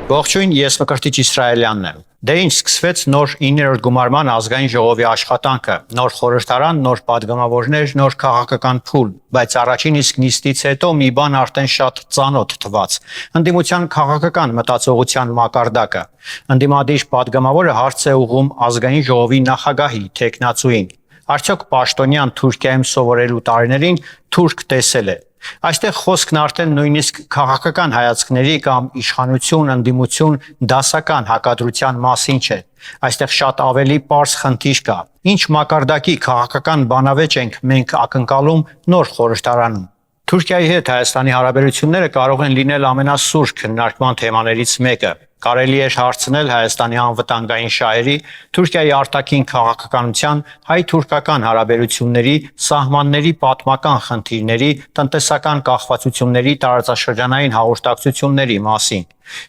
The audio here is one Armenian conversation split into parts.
Ողջույն, ես Մկրտիչ Իսրայելյանն եմ։ Դե ինչ սկսվեց նոր 9-րդ գումարման ազգային ժողովի աշխատանքը, նոր խորհրդարան, նոր падգամավորներ, նոր քաղաքական փուլ, բայց առաջին իսկ նիստից հետո մի բան արդեն շատ ծանոթ թվաց։ Ընդդիմության քաղաքական մտածողության մակարդակը։ Ընդդիմադիր падգամավորը հարց է ուղղում ազգային ժողովի նախագահի տեխնացուին։ Արդյոք պաշտոնյան Թուրքիայում սովորելու տարիներին թուրք տեսել է։ Այստեղ խոսքն արդեն նույնիսկ քաղաքական հայացքների կամ իշխանություն, ընդդիմություն, դասական հակադրության մասին չէ։ Այստեղ շատ ավելի պարզ խնդիր կա։ Ինչ մակարդակի քաղաքական բանավեճ ենք մենք ակնկալում նոր խորհրդարանում։ Թուրքիայի հետ Հայաստանի հարաբերությունները կարող են լինել ամենասուր քննարկման թեմաներից մեկը։ Կարելի է հարցնել Հայաստանի անվտանգային շահերի, Թուրքիայի արտաքին քաղաքականության, հայ-թուրքական հարաբերությունների, սահմանների պատմական խնդիրների, տնտեսական կախվածությունների, տարածաշրջանային հաղորդակցությունների մասին։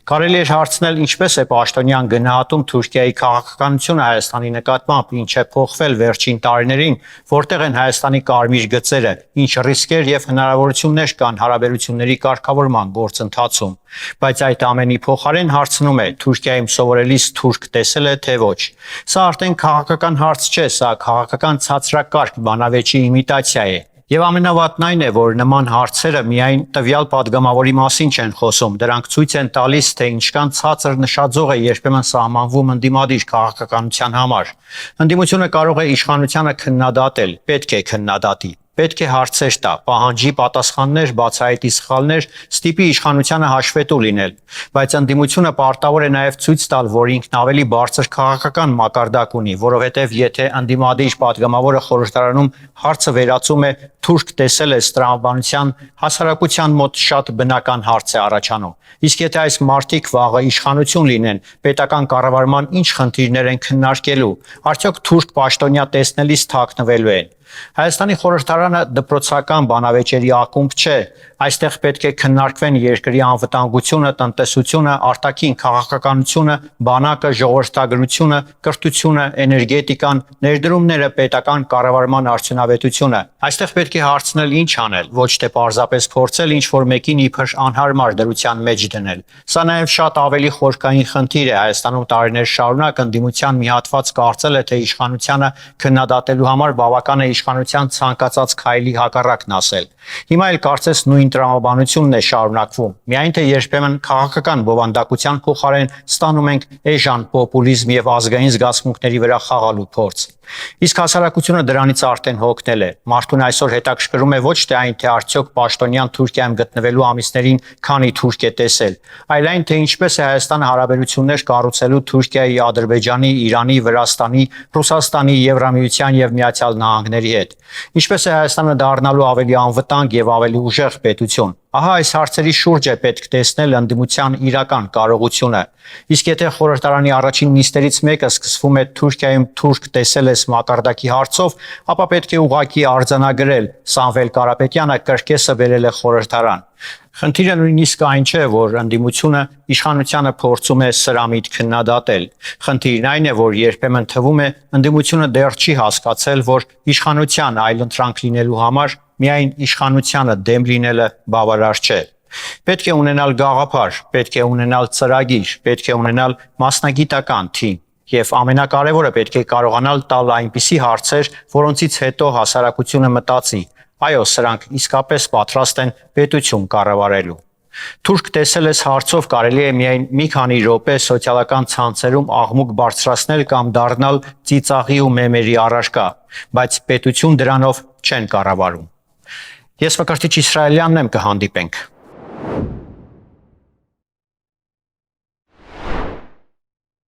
Կարելի է հարցնել ինչպես է պաշտոնյան գնահատում Թուրքիայի քաղաքականությունը Հայաստանի նկատմամբ, ինչ է փոխվել վերջին տարիներին, որտեղ են Հայաստանի կարմիր գծերը, ինչ ռիսկեր եւ հնարավորություններ կան հարաբերությունների կարգավորման գործընթացում։ Բայց այդ ամենի փոխարեն հարցնում է Թուրքիայում սովորելիս թուրք տեսել է թե ոչ։ Սա արդեն քաղաքական հարց չէ, սա քաղաքական ցածրակարգ բանավեճի իմիտացիա է։ Եվ ամենավատն այն է, որ նման հարցերը միայն տվյալ падգամավորի մասին չեն խոսում, դրանք ցույց են տալիս, թե ինչքան ցածր նշաձող է երբեմն սահմանվում ընդդիմադիր քաղաքականության համար։ Ընդդիմությունը կարող է իշխանությանը քննադատել, պետք է քննադատի։ Պետք է հարցեր տա, պահանջի պատասխաններ, բացահայտի սխալներ, ստիպի իշխանությանը հաշվետու լինել, բայց ընդդիմությունը պարտավոր է նաև ցույց տալ, որ ինքն ավելի բարձր քաղաքական մակարդակ ունի, որովհետև եթե ընդդիմադիր падգամավորը խորհրդարանում հարցը վերածում է թուրք տեսել է տրամաբանության, հասարակության մոտ շատ բնական հարց է առաջանում։ Իսկ եթե այս մարդիկ վաղը իշխանություն լինեն, պետական կառավարման ինչ խնդիրներ են քննարկելու, արդյոք թուրք պաշտոնյա տեսնելիս թաքնվելու են։ Հայաստանի խորհրդարանը դպրոցական բանավեճերի ակումբ չէ, այստեղ պետք է քննարկվեն երկրի անվտանգությունը, տնտեսությունը, արտաքին քաղաքականությունը, բանակը, ժողովրդագրությունը, կրթությունը, էներգետիկան, ներդրումները, պետական կառավարման արդյունավետությունը։ Այստեղ պետք է հարցնել ինչ անել, ոչ թե պարզապես փորձել ինչ-որ մեկին իբր անհարմար դրության մեջ դնել։ Սա նաև շատ ավելի խորքային խնդիր է Հայաստանում տարիներ շարունակ ընդդիմության մի հատված կարծել է, թե իշխանությանը քննադատելու համար բավական է իշխանության ցանկացած քայլի հակառակն ասել։ Հիմա էլ կարծես նույն տրամաբանությունն է շարունակվում։ Միայն թե երբեմն քաղաքական բովանդակության փոխարեն ստանում ենք էժան պոպուլիզմ եւ ազգային զգացմունքների վրա խաղալու փորձ։ Իսկ հասարակությունը դրանից արդեն հոգնել է։ Մարդուն այսօր հետաքրքրում է ոչ թե այն, թե արդյոք պաշտոնյան Թուրքիայում գտնվելու ամիսներին քանի թուրք է տեսել, այլ այն, թե ինչպես է Հայաստանը հարաբերություններ կառուցելու Թուրքիայի, Ադրբեջանի, Իրանի, Վրաստանի, Ռուսաստանի, Եվրամիության եւ Միացյալ Նահանգների հետ։ Ինչպես է Հայաստանը դառնալու ավելի անվտանգ եւ ավելի ուժեղ պետություն։ Ահա այս հարցերի շուրջ է պետք տեսնել ընդդիմության իրական կարողությունը։ Իսկ եթե խորհրդարանի առաջին նիստերից մեկը սկսվում է Թուրքիայում թուրք տեսել ես մակարդակի հարցով, ապա պետք է ուղղակի արձանագրել Սամվել Կարապետյանը կրկեսը բերել է խորհրդարան։ Խնդիրը նույնիսկ այն չէ, որ ընդդիմությունը իշխանությանը փորձում է սրամիտ քննադատել։ Խնդիրն այն է, որ երբեմն թվում է ընդդիմությունը դեռ չի հասկացել, որ իշխանության այլընտրանք լինելու համար միայն իշխանությանը դեմ լինելը բավարար չէ։ Պետք է ունենալ գաղափար, պետք է ունենալ ծրագիր, պետք է ունենալ մասնագիտական թիմ։ Եվ ամենակարևորը պետք է կարողանալ տալ այնպիսի հարցեր, որոնցից հետո հասարակությունը մտածի. այո, սրանք իսկապես պատրաստ են պետություն կառավարելու։ Թուրք տեսել ես հարցով կարելի է միայն մի քանի րոպե սոցիալական ցանցերում աղմուկ բարձրացնել կամ դառնալ ծիծաղի ու մեմերի առարկա, բայց պետություն դրանով չեն կառավարում։ Ես Մկրտիչ Իսրայելյանն եմ, կհանդիպենք։